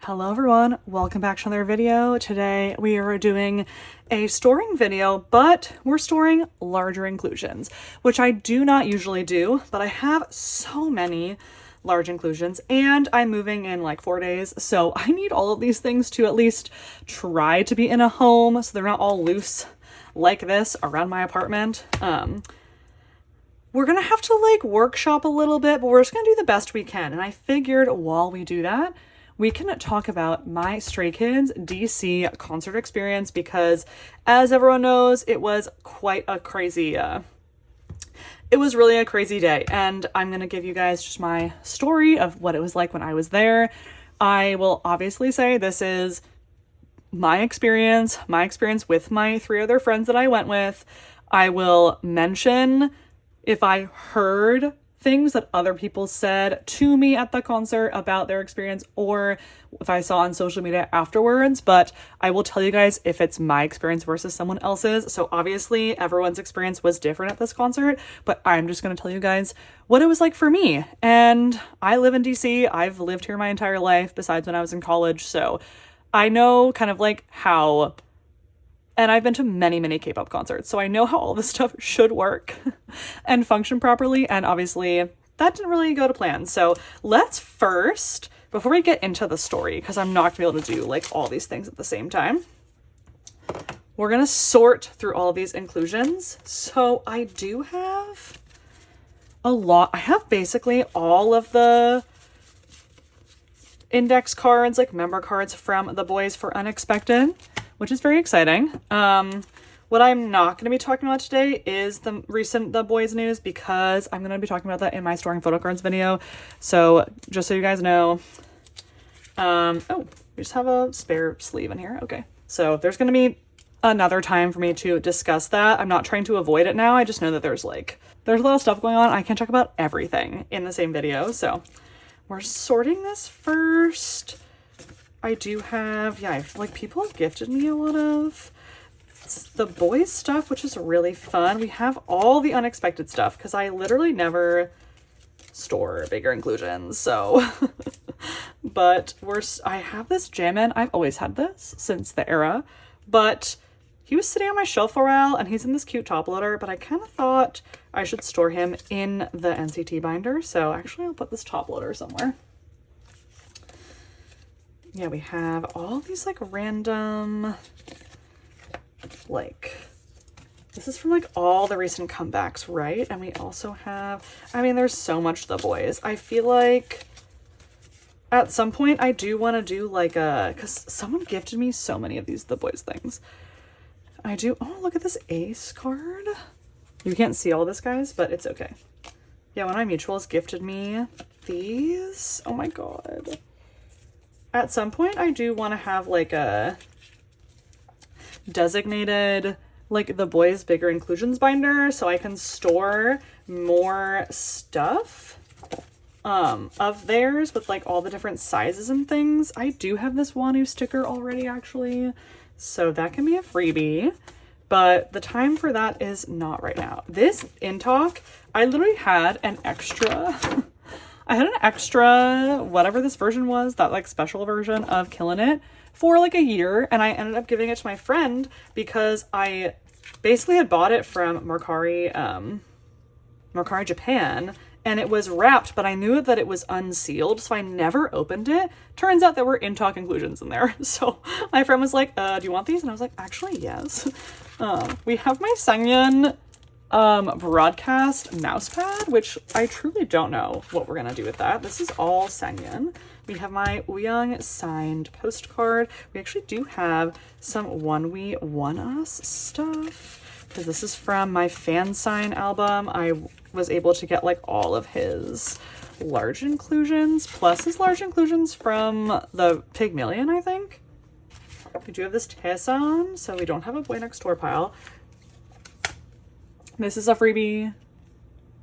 Hello everyone, welcome back to another video. Today we are doing a storing video, but we're storing larger inclusions, which I do not usually do, but I have so many large inclusions and I'm moving in like 4 days. So I need all of these things to at least try to be in a home so they're not all loose like this around my apartment. We're gonna have to like workshop a little bit, but we're just gonna do the best we can. And I figured while we do that, we can talk about my Stray Kids DC concert experience because, as everyone knows, it was quite a crazy, it was really a crazy day. And I'm going to give you guys just my story of what it was like when I was there. I will obviously say this is my experience with my 3 other friends that I went with. I will mention if I heard things that other people said to me at the concert about their experience or if I saw on social media afterwards, but I will tell you guys if it's my experience versus someone else's. So obviously everyone's experience was different at this concert, but I'm just going to tell you guys what it was like for me. And I live in DC. I've lived here my entire life besides when I was in college. So I know kind of like how, and I've been to many, many K-pop concerts, so I know how all this stuff should work and function properly, and obviously that didn't really go to plan. So let's first, before we get into the story, because I'm not gonna be able to do like all these things at the same time, we're gonna sort through all of these inclusions. So I do have a lot. I have basically all of the index cards, like member cards from the Boyz for Unexpected, which is very exciting. What I'm not going to be talking about today is the Boyz news because I'm going to be talking about that in my storing photo cards video. So just so you guys know, oh, we just have a spare sleeve in here. Okay. So there's going to be another time for me to discuss that. I'm not trying to avoid it now. I just know that there's a lot of stuff going on. I can't talk about everything in the same video. So we're sorting this first. I do have, people have gifted me a lot of the Boyz stuff, which is really fun. We have all the unexpected stuff because I literally never store bigger inclusions. So, but I have this Jamin. I've always had this since the era, but he was sitting on my shelf for a while and he's in this cute top loader, but I kind of thought I should store him in the NCT binder. So actually I'll put this top loader somewhere. Yeah, we have all these like random, this is from like all the recent comebacks, right? And we also have, there's so much The Boyz. I feel like at some point I do want to do because someone gifted me so many of these The Boyz things. Oh, look at this ace card. You can't see all this, guys, but it's okay. Yeah, one of my mutuals gifted me these. Oh my God. At some point, I do want to have like a designated, like the Boyz bigger inclusions binder so I can store more stuff of theirs with like all the different sizes and things. I do have this Wanu sticker already actually, so that can be a freebie, but the time for that is not right now. This in talk, I literally had an extra I had an extra, whatever this version was, that like special version of Killin' It for like a year. And I ended up giving it to my friend because I basically had bought it from Mercari Japan and it was wrapped, but I knew that it was unsealed. So I never opened it. Turns out there were in-talk inclusions in there. So my friend was like, do you want these? And I was like, actually, yes. We have my Sangyeon broadcast mousepad, which I truly don't know what we're gonna do with that. This is all Sangyeon. We have my Wooyoung signed postcard. We actually do have some One We One Us stuff because this is from my fan sign album. I was able to get like all of his large inclusions plus his large inclusions from the Pygmalion, I think. We do have this Taesan, so we don't have a Boy Next Door pile. This is a freebie.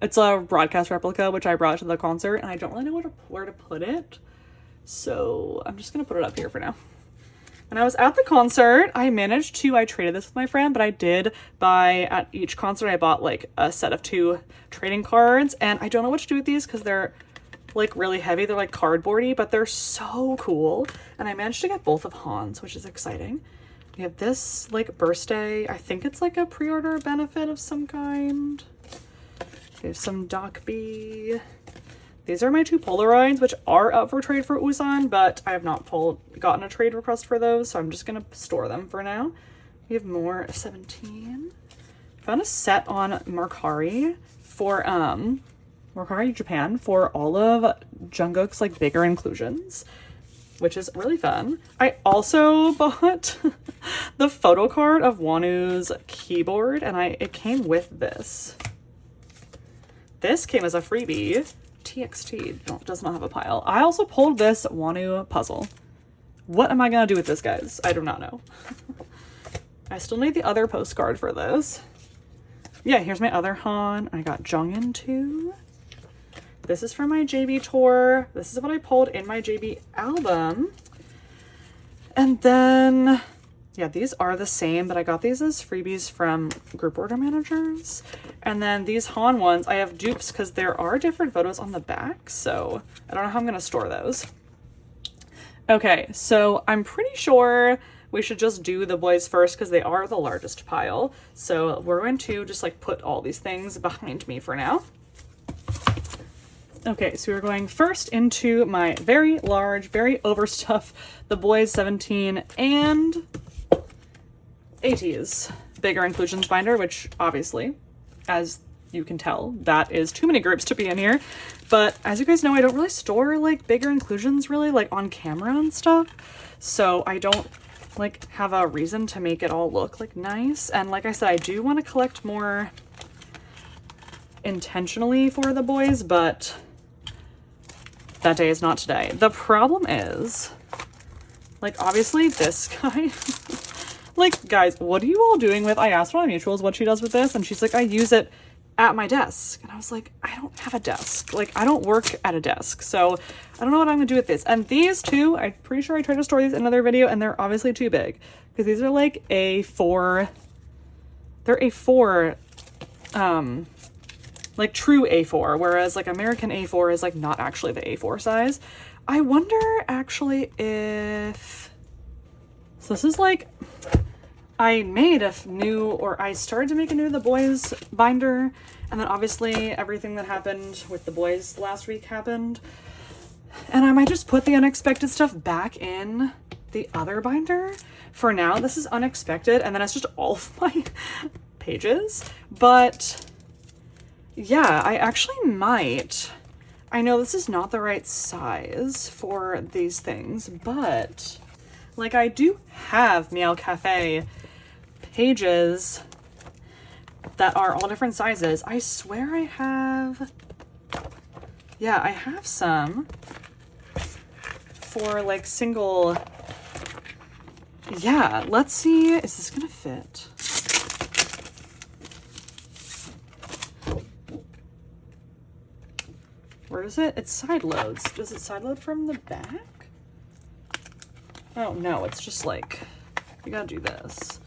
It's a broadcast replica, which I brought to the concert, and I don't really know where to put it. So I'm just going to put it up here for now. When I was at the concert, I traded this with my friend, but I did buy, at each concert, I bought like a set of 2 trading cards, and I don't know what to do with these because they're like really heavy. They're like cardboardy, but they're so cool. And I managed to get both of Han's, which is exciting. We have this like birthday. I think it's like a pre-order benefit of some kind. We have some Doc B. These are my two Polaroids, which are up for trade for Usan, but I have not gotten a trade request for those, so I'm just gonna store them for now. We have more 17. Found a set on Mercari for Mercari Japan for all of Jungkook's like bigger inclusions, which is really fun. I also bought the photo card of Wanu's keyboard, and it came with this. This came as a freebie. TXT does not have a pile. I also pulled this Wanu puzzle. What am I gonna do with this, guys? I do not know. I still need the other postcard for this. Yeah, here's my other Han. I got Jongin too. This is from my JB tour. This is what I pulled in my JB album. And then, yeah, these are the same, but I got these as freebies from group order managers. And then these Han ones, I have dupes because there are different photos on the back. So I don't know how I'm gonna store those. Okay, so I'm pretty sure we should just do the Boyz first because they are the largest pile. So we're going to just like put all these things behind me for now. Okay, so we're going first into my very large, very overstuffed, the Boyz 17 and 80s bigger inclusions binder, which obviously, as you can tell, that is too many groups to be in here. But as you guys know, I don't really store like bigger inclusions really like on camera and stuff. So I don't like have a reason to make it all look like nice. And like I said, I do want to collect more intentionally for the Boyz, but that day is not today. The problem is, like, obviously this guy, like, guys, what are you all doing with, I asked one of my mutuals what she does with this, and she's like, I use it at my desk. And I was like, I don't have a desk. Like, I don't work at a desk. So I don't know what I'm gonna do with this. And these two, I'm pretty sure I tried to store these in another video, and they're obviously too big. Because these are like A4, they're A4, like true A4, whereas like American A4 is like not actually the A4 size. I wonder actually if, so this is like, I made a new, or I started to make a new The Boyz binder, and then obviously everything that happened with The Boyz last week happened, and I might just put the unexpected stuff back in the other binder. For now, this is unexpected, and then it's just all of my pages, but yeah, I actually might. I know this is not the right size for these things, but like I do have Meow Cafe pages that are all different sizes. I swear I have, yeah, I have some for like single, yeah, let's see, is this gonna fit? Where is it? It side loads. Does it side load from the back? Oh no, it's just like, you gotta do this.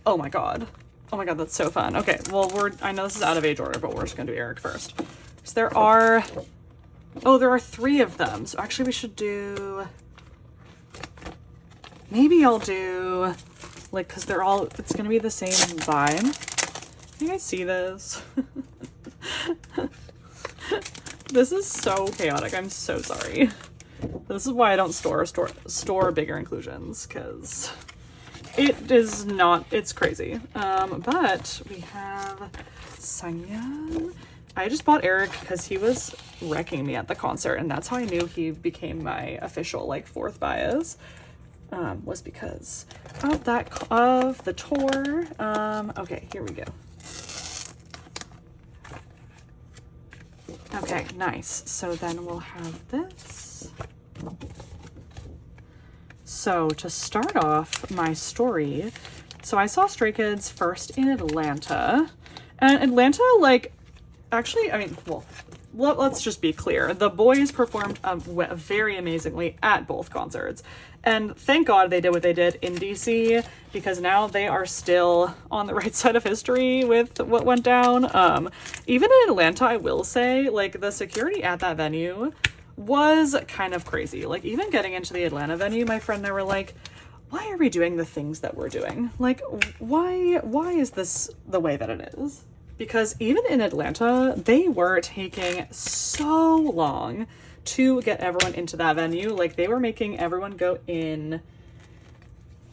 Oh my god. Oh my god, that's so fun. Okay, well I know this is out of age order, but we're just gonna do Eric first. So there are 3 of them. So actually we should do, maybe I'll do, like, cause they're all, it's gonna be the same vibe. Can you guys see this? This is so chaotic. I'm so sorry. This is why I don't store bigger inclusions, because it is not, it's crazy. But we have Sangyeon. I just bought Eric because he was wrecking me at the concert, and that's how I knew he became my official like 4th bias. Was because of the tour. Okay, here we go. Okay, nice. So then we'll have this. So to start off my story, so I saw Stray Kids first in Atlanta, and Atlanta, like, actually, I mean, well, let's just be clear. The Boyz performed very amazingly at both concerts. And thank God they did what they did in DC, because now they are still on the right side of history with what went down. Even in Atlanta, I will say, like, the security at that venue was kind of crazy. Like, even getting into the Atlanta venue, my friend and I were like, why are we doing the things that we're doing? Like, why is this the way that it is? Because even in Atlanta, they were taking so long to get everyone into that venue. Like, they were making everyone go in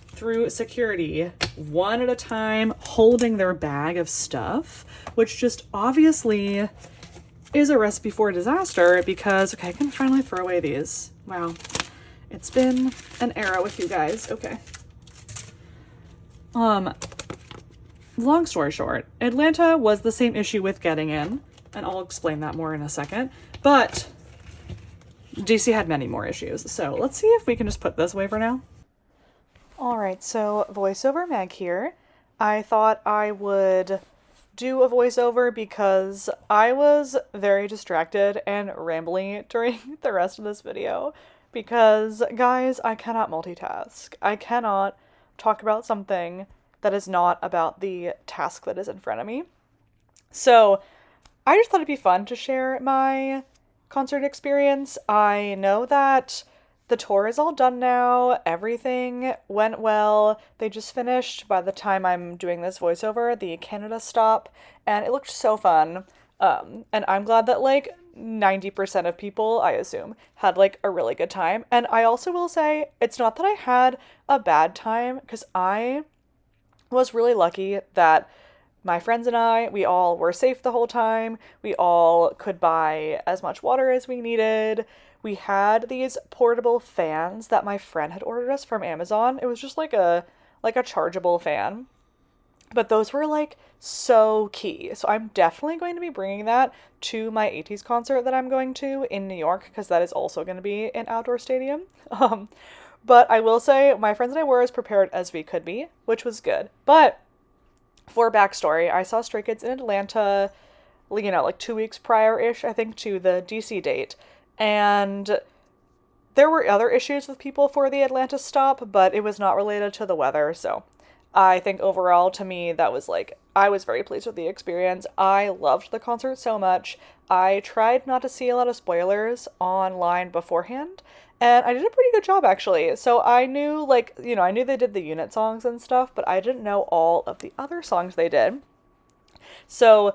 through security one at a time, holding their bag of stuff, which just obviously is a recipe for disaster because, okay, I can finally throw away these. Wow. It's been an era with you guys. Okay. Long story short, Atlanta was the same issue with getting in, and I'll explain that more in a second, but DC had many more issues. So let's see if we can just put this away for now. All right, so voiceover Meg here. I thought I would do a voiceover because I was very distracted and rambly during the rest of this video. Because, guys, I cannot multitask. I cannot talk about something that is not about the task that is in front of me. So, I just thought it'd be fun to share my concert experience. I know that the tour is all done now. Everything went well. They just finished, by the time I'm doing this voiceover, the Canada stop, and it looked so fun. And I'm glad that, like, 90% of people, I assume, had, like, a really good time. And I also will say, it's not that I had a bad time, because I was really lucky that my friends and I, we all were safe the whole time. We all could buy as much water as we needed. We had these portable fans that my friend had ordered us from Amazon. It was just like a chargeable fan. But those were, like, so key. So I'm definitely going to be bringing that to my 80s concert that I'm going to in New York, because that is also going to be an outdoor stadium. But I will say my friends and I were as prepared as we could be, which was good. But for backstory, I saw Stray Kids in Atlanta, you know, like 2 weeks prior-ish, I think, to the DC date. And there were other issues with people for the Atlanta stop, but it was not related to the weather, so I think overall, to me, that was, like, I was very pleased with the experience. I loved the concert so much. I tried not to see a lot of spoilers online beforehand, and I did a pretty good job, actually. So I knew, like, you know, I knew they did the unit songs and stuff, but I didn't know all of the other songs they did. So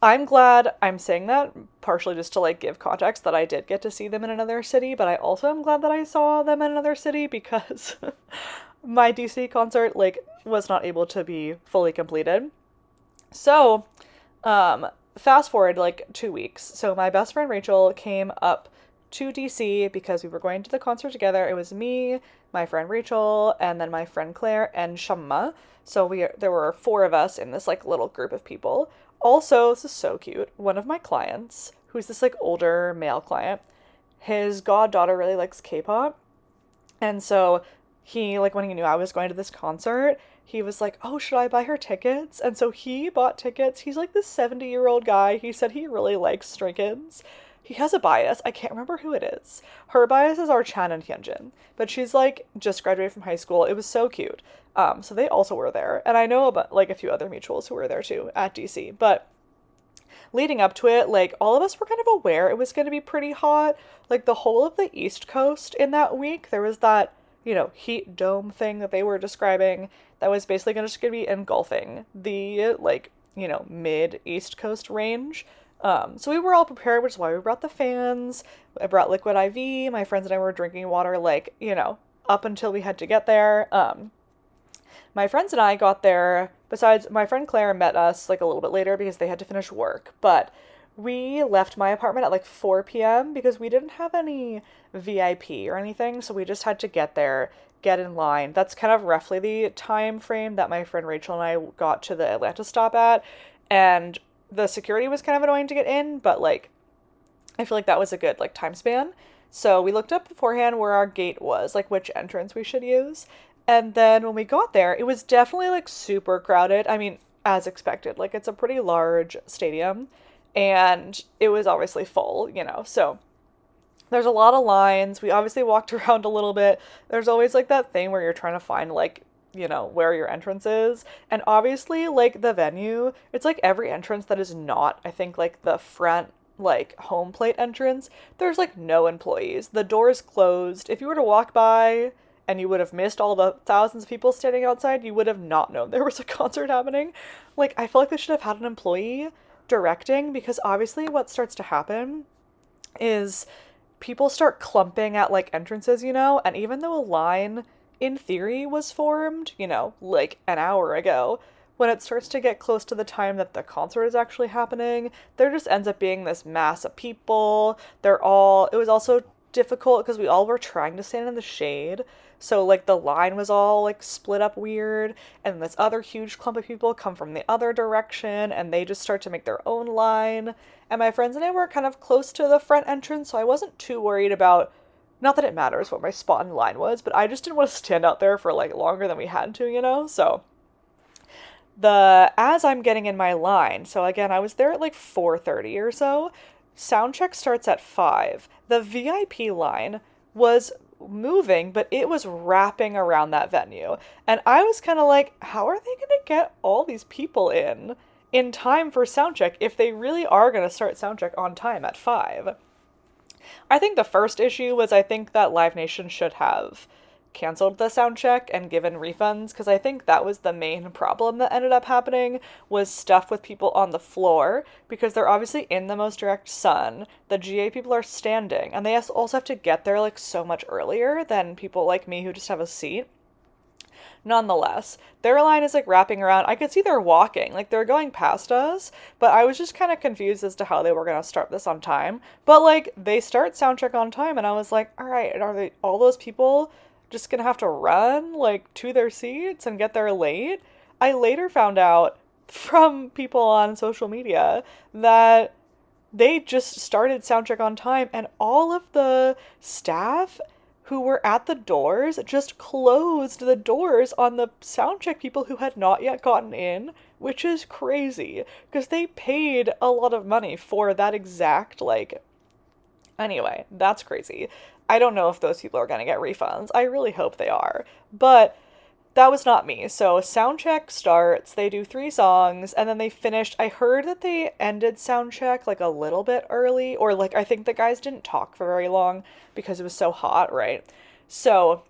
I'm glad I'm saying that, partially just to, like, give context that I did get to see them in another city, but I also am glad that I saw them in another city because my DC concert, like, was not able to be fully completed. So, fast forward, like, 2 weeks. So my best friend Rachel came up to DC because we were going to the concert together. It was me, my friend Rachel, and then my friend Claire and Shamma. So there were 4 of us in this, like, little group of people. Also, this is so cute, one of my clients, who's this, like, older male client, his goddaughter really likes K-pop. And so he, like, when he knew I was going to this concert, he was like, oh, should I buy her tickets? And so he bought tickets. He's, like, this 70-year-old guy. He said he really likes Stray Kids. He has a bias. I can't remember who it is. Her biases are Chan and Hyunjin. But she's, like, just graduated from high school. It was so cute. So they also were there. And I know about, like, a few other mutuals who were there, too, at DC. But leading up to it, like, all of us were kind of aware it was going to be pretty hot. Like, the whole of the East Coast in that week, there was that, you know, heat dome thing that they were describing that was basically just going to be engulfing the, like, you know, mid-East Coast range. So we were all prepared, which is why we brought the fans. I brought liquid IV. My friends and I were drinking water, like, you know, up until we had to get there. My friends and I got there, besides my friend Claire met us, like, a little bit later because they had to finish work, but we left my apartment at, like, 4 p.m. because we didn't have any VIP or anything, so we just had to get there, get in line. That's kind of roughly the time frame that my friend Rachel and I got to the Atlanta stop at, and the security was kind of annoying to get in, but, like, I feel like that was a good, like, time span. So we looked up beforehand where our gate was, like, which entrance we should use. And then when we got there, it was definitely, like, super crowded. I mean, as expected. Like, it's a pretty large stadium. and it was obviously full, so there's a lot of lines. We obviously walked around a little bit. There's always like that thing where you're trying to find like, where your entrance is. And obviously like the venue, it's like every entrance that is not, I think, like the front like home plate entrance, there's like no employees. The door is closed. If you were to walk by and you would have missed all the thousands of people standing outside, you would have not known there was a concert happening. Like, I feel like they should have had an employee directing, because obviously what starts to happen is people start clumping at like entrances, and even though a line in theory was formed, like an hour ago, when it starts to get close to the time that the concert is actually happening, there just ends up being this mass of people. It was also difficult because we all were trying to stand in the shade. So like the line was all like split up weird, and this other huge clump of people come from the other direction, and they just start to make their own line. And my friends and I were kind of close to the front entrance, so I wasn't too worried about, not that it matters what my spot in line was, but I just didn't want to stand out there for like longer than we had to, so as I'm getting in my line, so again, I was there at like 4:30 or so. Sound check starts at 5. The VIP line was moving, but it was wrapping around that venue. And I was kind of like, how are they going to get all these people in time for sound check if they really are going to start sound check on time at 5? I think the first issue was, I think that Live Nation should have canceled the sound check and given refunds, because I think that was the main problem that ended up happening, was stuff with people on the floor, because they're obviously in the most direct sun. The GA people are standing, and they also have to get there like so much earlier than people like me who just have a seat. Nonetheless, their line is like wrapping around. I could see they're walking, like they're going past us, but I was just kind of confused as to how they were going to start this on time. But like they start sound check on time, and I was like, all right, are they, all those people, just gonna have to run like to their seats and get there late? I later found out from people on social media that they just started soundcheck on time, and all of the staff who were at the doors just closed the doors on the soundcheck people who had not yet gotten in, which is crazy because they paid a lot of money for that exact like. Anyway, that's crazy. I don't know if those people are going to get refunds. I really hope they are. But that was not me. So soundcheck starts, they do 3 songs, and then they finished. I heard that they ended soundcheck like a little bit early, or like I think the guys didn't talk for very long because it was so hot, right? So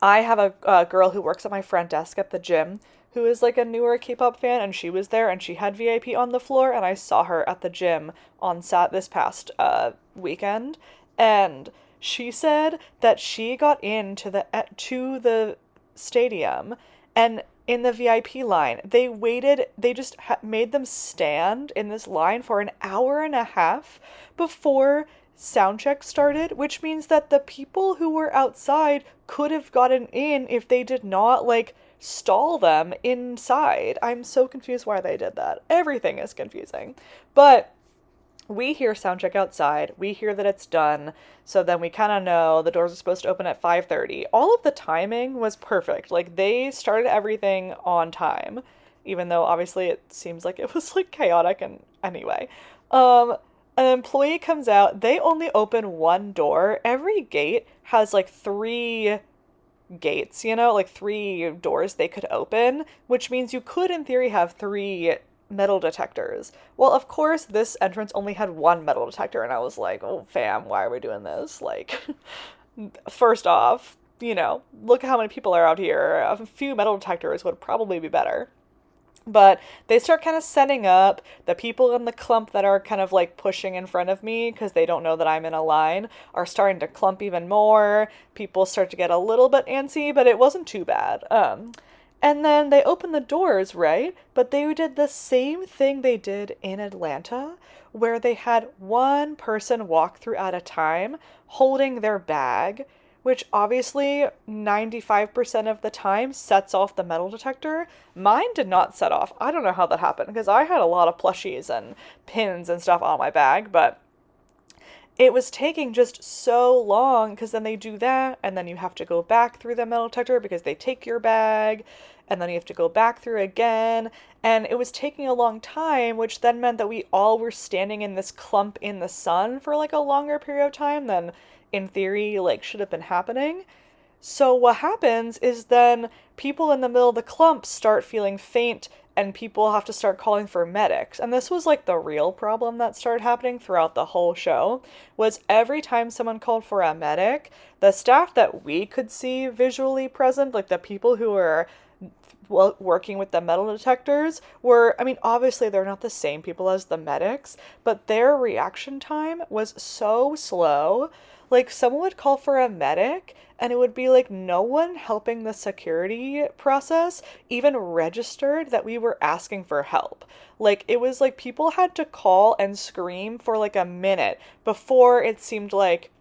I have a girl who works at my front desk at the gym who is like a newer K-pop fan, and she was there and she had VIP on the floor, and I saw her at the gym on this past weekend, and she said that she got into the stadium, and in the VIP line, they just made them stand in this line for an hour and a half before soundcheck started, which means that the people who were outside could have gotten in if they did not like stall them inside. I'm so confused why they did that. Everything is confusing. But we hear soundcheck outside. We hear that it's done. So then we kind of know the doors are supposed to open at 5:30. All of the timing was perfect. Like they started everything on time, even though obviously it seems like it was like chaotic. And anyway, an employee comes out. They only open one door. Every gate has like 3 gates, like 3 doors they could open, which means you could in theory have 3 metal detectors. Well, of course, this entrance only had 1 metal detector, and I was like, oh, fam, why are we doing this? Like, first off, look at how many people are out here. A few metal detectors would probably be better. But they start kind of setting up. The people in the clump that are kind of like pushing in front of me because they don't know that I'm in a line are starting to clump even more. People start to get a little bit antsy, but it wasn't too bad. And then they open the doors, right? But they did the same thing they did in Atlanta, where they had one person walk through at a time holding their bag, which obviously 95% of the time sets off the metal detector. Mine did not set off. I don't know how that happened because I had a lot of plushies and pins and stuff on my bag, but it was taking just so long because then they do that and then you have to go back through the metal detector because they take your bag. and then you have to go back through again. And it was taking a long time, which then meant that we all were standing in this clump in the sun for like a longer period of time than in theory like should have been happening. So what happens is then people in the middle of the clump start feeling faint and people have to start calling for medics. And this was like the real problem that started happening throughout the whole show was every time someone called for a medic, the staff that we could see visually present, like the people who were working with the metal detectors were, I mean, obviously they're not the same people as the medics, but their reaction time was so slow. Like someone would call for a medic and it would be like no one helping the security process even registered that we were asking for help. Like it was like people had to call and scream for like a minute before it seemed like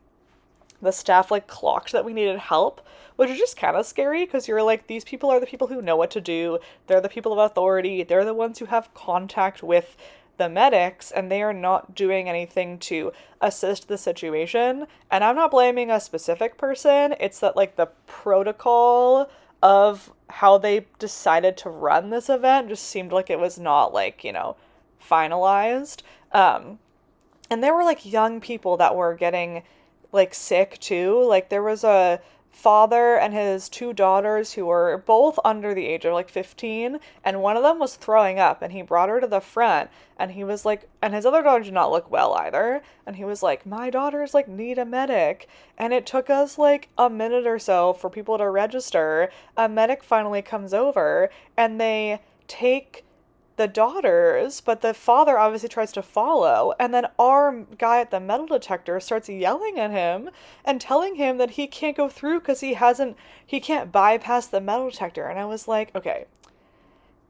the staff like clocked that we needed help, which is just kind of scary because you're like, these people are the people who know what to do. They're the people of authority. They're the ones who have contact with the medics, and they are not doing anything to assist the situation. And I'm not blaming a specific person. It's that like the protocol of how they decided to run this event just seemed like it was not like, you know, finalized. And there were like young people that were getting like sick too. Like there was a father and his two daughters who were both under the age of like 15, and one of them was throwing up, and he brought her to the front, and he was like, and his other daughter did not look well either, and he was like, my daughters like need a medic. And it took us like a minute or so for people to register. A medic finally comes over and they take the daughters, but the father obviously tries to follow, and then our guy at the metal detector starts yelling at him and telling him that he can't go through because he can't bypass the metal detector. And I was like, okay,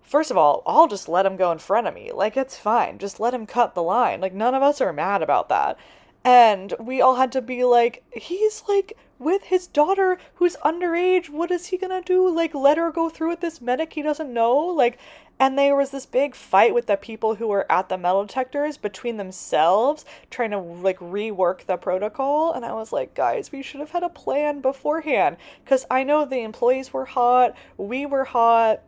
first of all, I'll just let him go in front of me. Like, it's fine. Just let him cut the line. Like, none of us are mad about that. And we all had to be like, he's like with his daughter who's underage. What is he gonna do? Like, let her go through with this medic he doesn't know? Like, and there was this big fight with the people who were at the metal detectors between themselves, trying to like rework the protocol. And I was like, guys, we should have had a plan beforehand. Because I know the employees were hot, we were hot.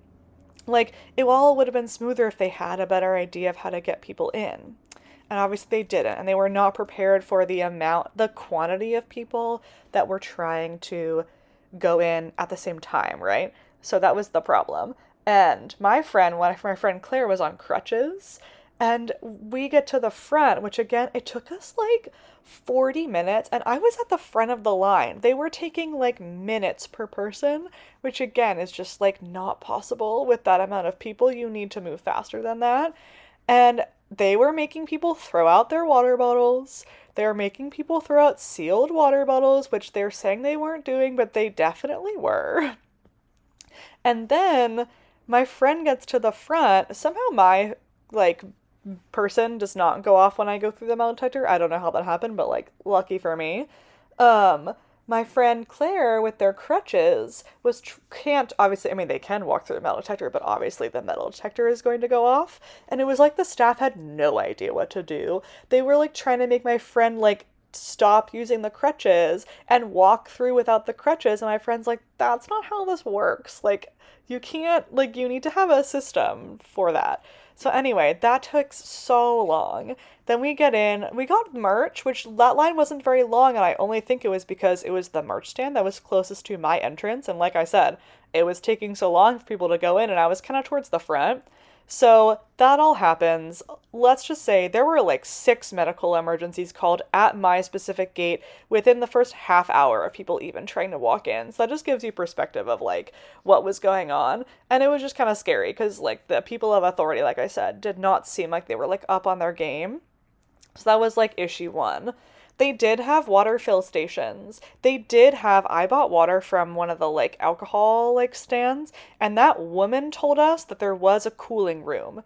Like, it all would have been smoother if they had a better idea of how to get people in. And obviously they didn't, and they were not prepared for the quantity of people that were trying to go in at the same time, right? So that was the problem. And my friend Claire was on crutches, and we get to the front, which again, it took us like 40 minutes, and I was at the front of the line. They were taking like minutes per person, which again is just like not possible with that amount of people. You need to move faster than that. And they were making people throw out their water bottles. They were making people throw out sealed water bottles, which they're saying they weren't doing, but they definitely were. And then my friend gets to the front. Somehow my, like, person does not go off when I go through the metal detector. I don't know how that happened, but, like, lucky for me. My friend Claire with their crutches can't, obviously, I mean, they can walk through the metal detector, but obviously the metal detector is going to go off. And it was like the staff had no idea what to do. They were like trying to make my friend like stop using the crutches and walk through without the crutches. And my friend's like, that's not how this works. Like, you can't, like, you need to have a system for that. So anyway, that took so long. Then we get in, we got merch, which that line wasn't very long, and I only think it was because it was the merch stand that was closest to my entrance, and like I said, it was taking so long for people to go in, and I was kind of towards the front. So that all happens. Let's just say there were like 6 medical emergencies called at my specific gate within the first half hour of people even trying to walk in. So that just gives you perspective of like what was going on. And it was just kind of scary because like the people of authority, like I said, did not seem like they were like up on their game. So that was like issue 1. They did have water fill stations. I bought water from one of the like alcohol like stands, and that woman told us that there was a cooling room.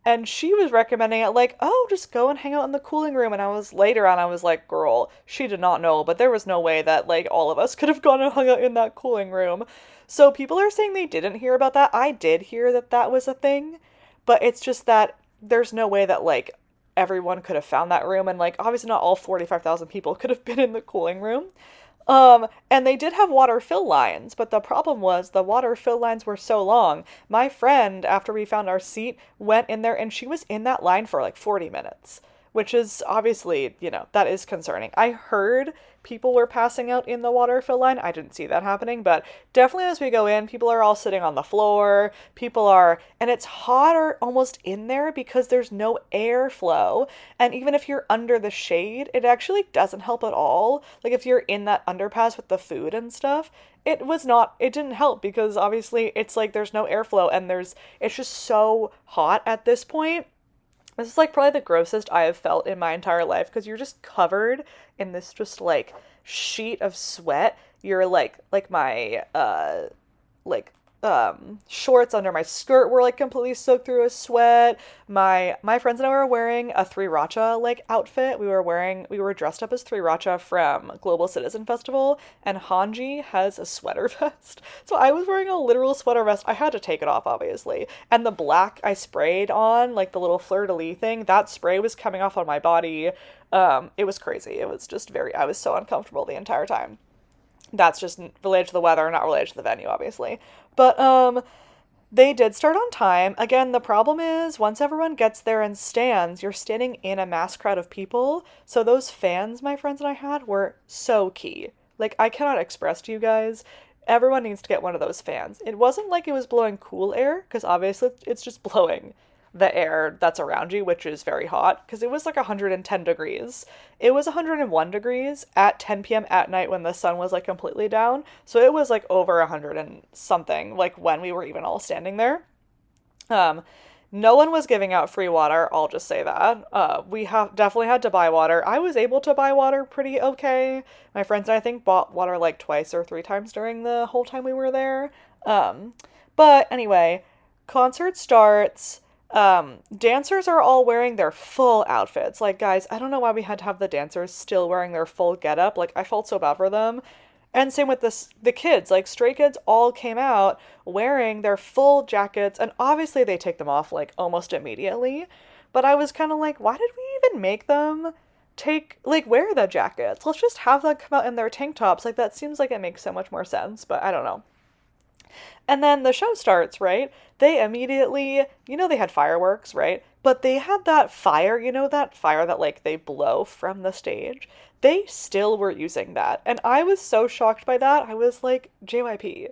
And she was recommending it like, oh, just go and hang out in the cooling room. And I was like, girl, she did not know, but there was no way that like all of us could have gone and hung out in that cooling room. So people are saying they didn't hear about that. I did hear that that was a thing, but it's just that there's no way that like everyone could have found that room, and like obviously not all 45,000 people could have been in the cooling room. And they did have water fill lines, but the problem was the water fill lines were so long. My friend, after we found our seat, went in there and she was in that line for like 40 minutes, which is obviously, that is concerning. I heard people were passing out in the water fill line. I didn't see that happening, but definitely as we go in, people are all sitting on the floor. And it's hotter almost in there because there's no airflow. And even if you're under the shade, it actually doesn't help at all. Like if you're in that underpass with the food and stuff, it didn't help because obviously it's like there's no airflow and it's just so hot at this point. This is like probably the grossest I have felt in my entire life because you're just covered in this just like sheet of sweat. You're like my like shorts under my skirt were like completely soaked through with sweat. My friends and I were wearing a Three Racha like outfit. We were dressed up as Three Racha from Global Citizen Festival, and Hanji has a sweater vest. So I was wearing a literal sweater vest. I had to take it off obviously. And the black I sprayed on, like the little fleur-de-lis thing, that spray was coming off on my body. It was crazy. It was just I was so uncomfortable the entire time. That's just related to the weather, not related to the venue, obviously. But they did start on time. Again, the problem is once everyone gets there and stands, you're standing in a mass crowd of people. So those fans my friends and I had were so key. Like I cannot express to you guys. Everyone needs to get one of those fans. It wasn't like it was blowing cool air, because obviously it's just blowing the air that's around you, which is very hot, because it was like 110 degrees. It was 101 degrees at 10 p.m. at night when the sun was like completely down. So it was like over 100 and something, like when we were even all standing there. Um, no one was giving out free water, I'll just say that. We have definitely had to buy water. I was able to buy water pretty okay. My friends and I think bought water like twice or three times during the whole time we were there. But anyway, concert starts. Dancers are all wearing their full outfits. Like, guys, I don't know why we had to have the dancers still wearing their full getup. Like, I felt so bad for them. And same with the kids. Like, Stray Kids all came out wearing their full jackets, and obviously they take them off, like, almost immediately. But I was kind of like, why did we even make them wear the jackets? Let's just have them come out in their tank tops. Like, that seems like it makes so much more sense, but I don't know. And then the show starts, right? They immediately, they had fireworks, right? But they had that fire, that fire that like they blow from the stage. They still were using that. And I was so shocked by that. I was like, JYP,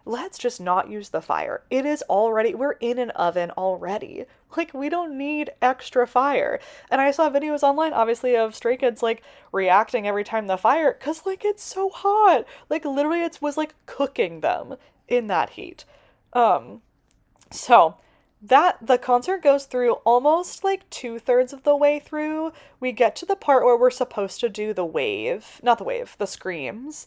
let's just not use the fire. We're in an oven already. Like, we don't need extra fire. And I saw videos online, obviously, of Stray Kids, like, reacting every time the fire, because, like, it's so hot. Like, literally, it was, like, cooking them in that heat. Um, so that the concert goes through almost like 2/3 of the way through. We get to the part where we're supposed to do the screams.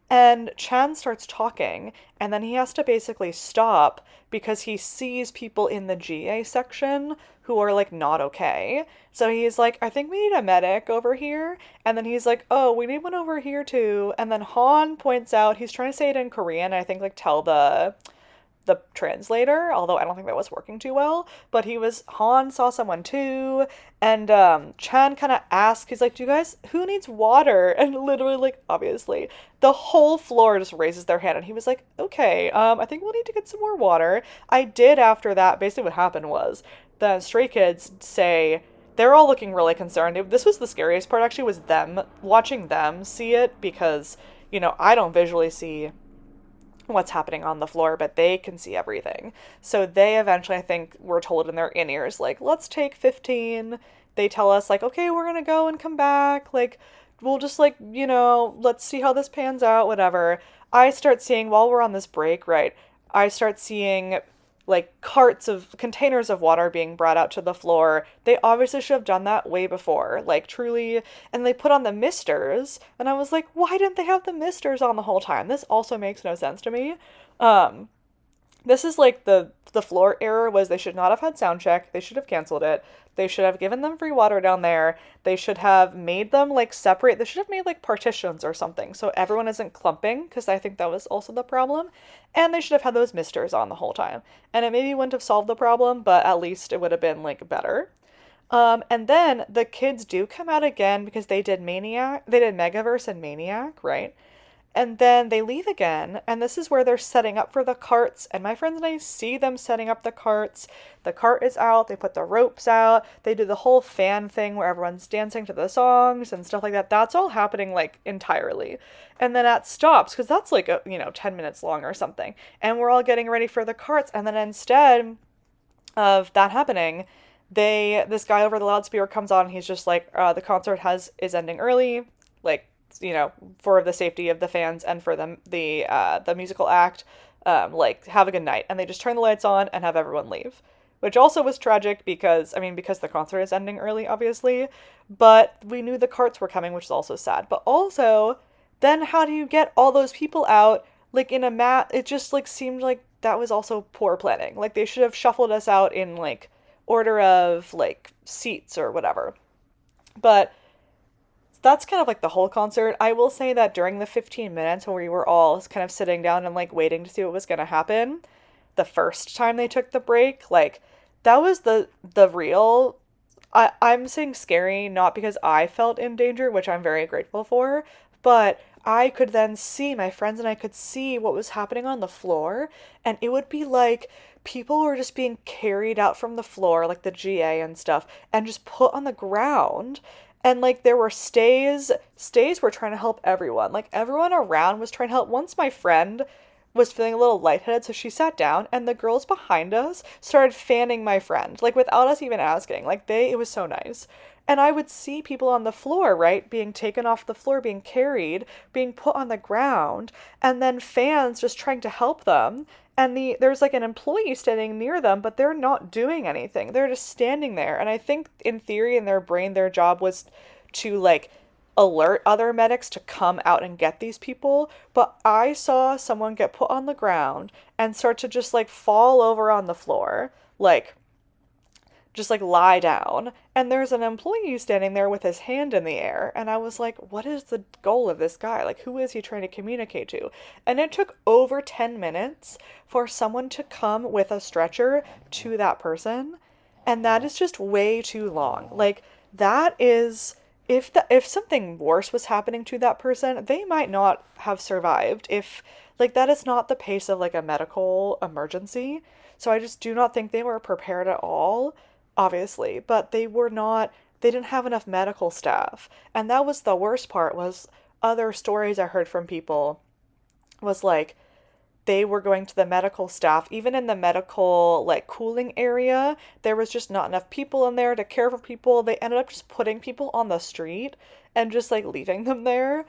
And Chan starts talking, and then he has to basically stop because he sees people in the GA section who are like not okay. So he's like, I think we need a medic over here. And then he's like, oh, we need one over here too. And then Han points out, he's trying to say it in Korean, I think like tell the translator, although I don't think that was working too well, but Han saw someone too, and Chan kind of asked, he's like, who needs water? And literally, like, obviously, the whole floor just raises their hand, and he was like, okay, I think we'll need to get some more water. I did after that, basically what happened was, the Stray Kids say, they're all looking really concerned. This was the scariest part, actually, was watching them see it, because, I don't visually see what's happening on the floor, but they can see everything. So they eventually, I think, were told in their in-ears, like, let's take 15. They tell us, like, okay, we're gonna go and come back. Like, we'll just, like, let's see how this pans out, whatever. I start seeing, while we're on this break, right, I start seeing like containers of water being brought out to the floor. They obviously should have done that way before, like truly. And they put on the misters, and I was like, why didn't they have the misters on the whole time? This also makes no sense to me. This is like the floor error was they should not have had sound check. They should have canceled it. They should have given them free water down there. They should have made them like separate. They should have made like partitions or something so everyone isn't clumping, because I think that was also the problem. And they should have had those misters on the whole time. And it maybe wouldn't have solved the problem, but at least it would have been like better. And then the kids do come out again because they did Megaverse and Maniac, right? And then they leave again, and this is where they're setting up for the carts. And my friends and I see them setting up the carts. The cart is out, they put the ropes out, they do the whole fan thing where everyone's dancing to the songs and stuff like that. That's all happening like entirely. And then that stops because that's like 10 minutes long or something. And we're all getting ready for the carts. And then instead of that happening, this guy over the loudspeaker comes on and he's just like, the concert is ending early, like, for the safety of the fans and for the musical act, like, have a good night. And they just turn the lights on and have everyone leave. Which also was tragic because the concert is ending early, obviously, but we knew the carts were coming, which is also sad. But also, then how do you get all those people out, like, in a mat? It just, like, seemed like that was also poor planning. Like, they should have shuffled us out in, like, order of, like, seats or whatever. But that's kind of like the whole concert. I will say that during the 15 minutes when we were all kind of sitting down and like waiting to see what was going to happen, the first time they took the break, like that was the real I'm saying scary not because I felt in danger, which I'm very grateful for, but I could then see my friends and I could see what was happening on the floor, and it would be like people were just being carried out from the floor, like the GA and stuff, and just put on the ground. And like there were stays were trying to help everyone. Like everyone around was trying to help. Once my friend was feeling a little lightheaded, so she sat down and the girls behind us started fanning my friend, like without us even asking. Like it was so nice. And I would see people on the floor, right, being taken off the floor, being carried, being put on the ground, and then fans just trying to help them. And there's like an employee standing near them, but they're not doing anything. They're just standing there. And I think in theory, in their brain, their job was to like alert other medics to come out and get these people. But I saw someone get put on the ground and start to just like fall over on the floor, like just like lie down. And there's an employee standing there with his hand in the air. And I was like, what is the goal of this guy? Like, who is he trying to communicate to? And it took over 10 minutes for someone to come with a stretcher to that person. And that is just way too long. Like, that is, if something worse was happening to that person, they might not have survived. If, like, that is not the pace of, like, a medical emergency. So I just do not think they were prepared at all, obviously, but they didn't have enough medical staff. And that was the worst part. Was other stories I heard from people was like they were going to the medical staff, even in the medical like cooling area, there was just not enough people in there to care for people. They ended up just putting people on the street and just like leaving them there.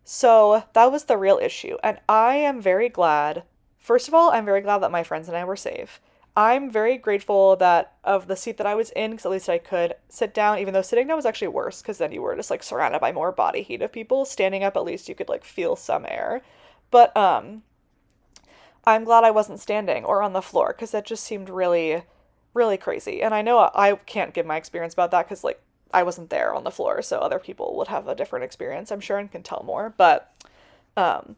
So that was the real issue. And I am very glad, first of all, I'm very glad that my friends and I were safe. I'm very grateful that of the seat that I was in, because at least I could sit down, even though sitting down was actually worse, because then you were just like surrounded by more body heat of people. Standing up, at least you could like feel some air. But I'm glad I wasn't standing or on the floor, because that just seemed really, really crazy. And I know I can't give my experience about that because like I wasn't there on the floor, so other people would have a different experience, I'm sure, and can tell more. But um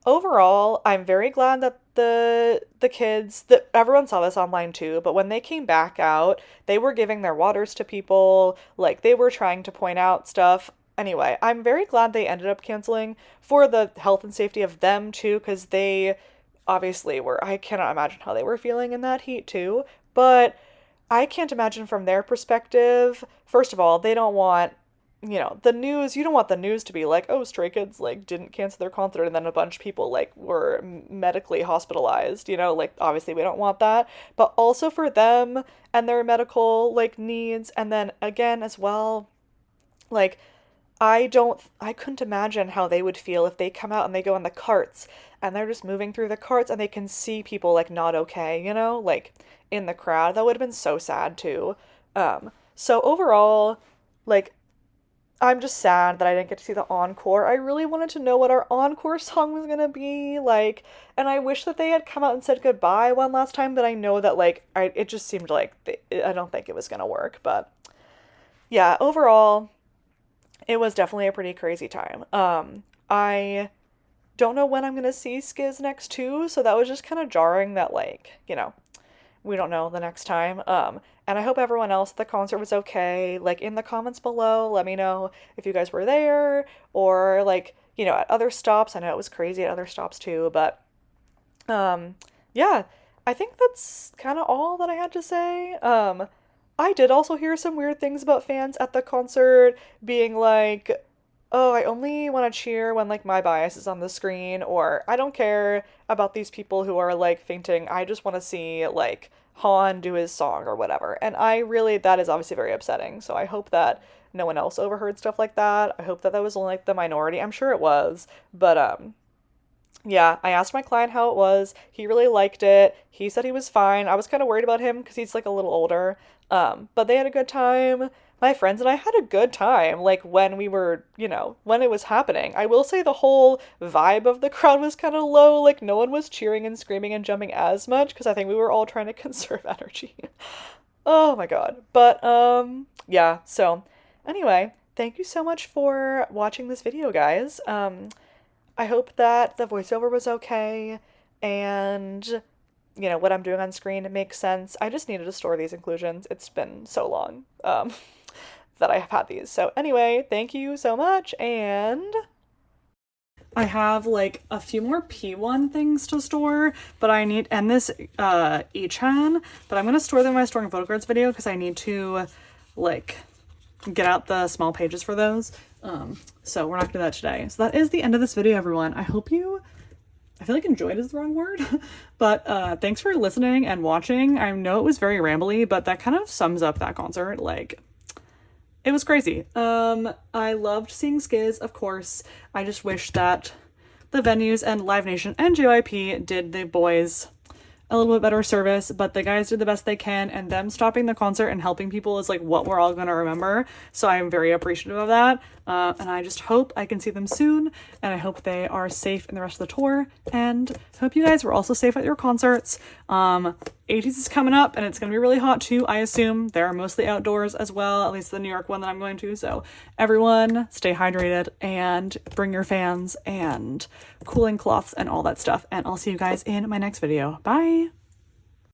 overall, I'm very glad that the kids, that everyone saw this online too, but when they came back out, they were giving their waters to people, like they were trying to point out stuff. Anyway, I'm very glad they ended up canceling for the health and safety of them too, because they obviously were, I cannot imagine how they were feeling in that heat too, but I can't imagine from their perspective. First of all, they don't want, the news, you don't want the news to be like, oh, Stray Kids, like, didn't cancel their concert and then a bunch of people, like, were medically hospitalized, like, obviously we don't want that. But also for them and their medical, like, needs, and then, again, as well, like, I couldn't imagine how they would feel if they come out and they go in the carts and they're just moving through the carts and they can see people, like, not okay, like, in the crowd. That would have been so sad, too. So overall, like, I'm just sad that I didn't get to see the encore. I really wanted to know what our encore song was gonna be, like, and I wish that they had come out and said goodbye one last time, but I know that, like, it just seemed like, I don't think it was gonna work, but yeah, overall, it was definitely a pretty crazy time. I don't know when I'm gonna see Skiz next too, so that was just kind of jarring that, like, we don't know the next time. And I hope everyone else at the concert was okay. Like, in the comments below, let me know if you guys were there, or, like, you know, at other stops. I know it was crazy at other stops too, but yeah, I think that's kind of all that I had to say. I did also hear some weird things about fans at the concert being like, oh, I only want to cheer when like my bias is on the screen, or I don't care about these people who are like fainting. I just want to see like Han do his song or whatever. And I really, that is obviously very upsetting. So I hope that no one else overheard stuff like that. I hope that that was only like the minority. I'm sure it was, but yeah, I asked my client how it was. He really liked it. He said he was fine. I was kind of worried about him because he's like a little older. But they had a good time. My friends and I had a good time, like when we were, you know, when it was happening. I will say the whole vibe of the crowd was kind of low. Like no one was cheering and screaming and jumping as much because I think we were all trying to conserve energy. Oh my God. But yeah, so anyway, thank you so much for watching this video, guys. I hope that the voiceover was okay and, you know, what I'm doing on screen makes sense. I just needed to store these inclusions. It's been so long that I have had these. So anyway, thank you so much, and I have like a few more P1 things to store, but I need, and this Echan, but I'm going to store them in my storing photo cards video because I need to like get out the small pages for those. So we're not gonna do that today. So that is the end of this video, everyone. I hope you, I feel like enjoyed is the wrong word, but thanks for listening and watching. I know it was very rambly, but that kind of sums up that concert. Like, it was crazy. I loved seeing Skiz, of course. I just wish that the venues and Live Nation and JYP did the boys a little bit better service, but the guys did the best they can, and them stopping the concert and helping people is like what we're all gonna remember. So I'm very appreciative of that, and I just hope I can see them soon, and I hope they are safe in the rest of the tour, and hope you guys were also safe at your concerts. 80s is coming up, and it's gonna be really hot too, I assume. They're mostly outdoors as well, at least the New York one that I'm going to, so everyone stay hydrated and bring your fans and cooling cloths and all that stuff, and I'll see you guys in my next video. Bye!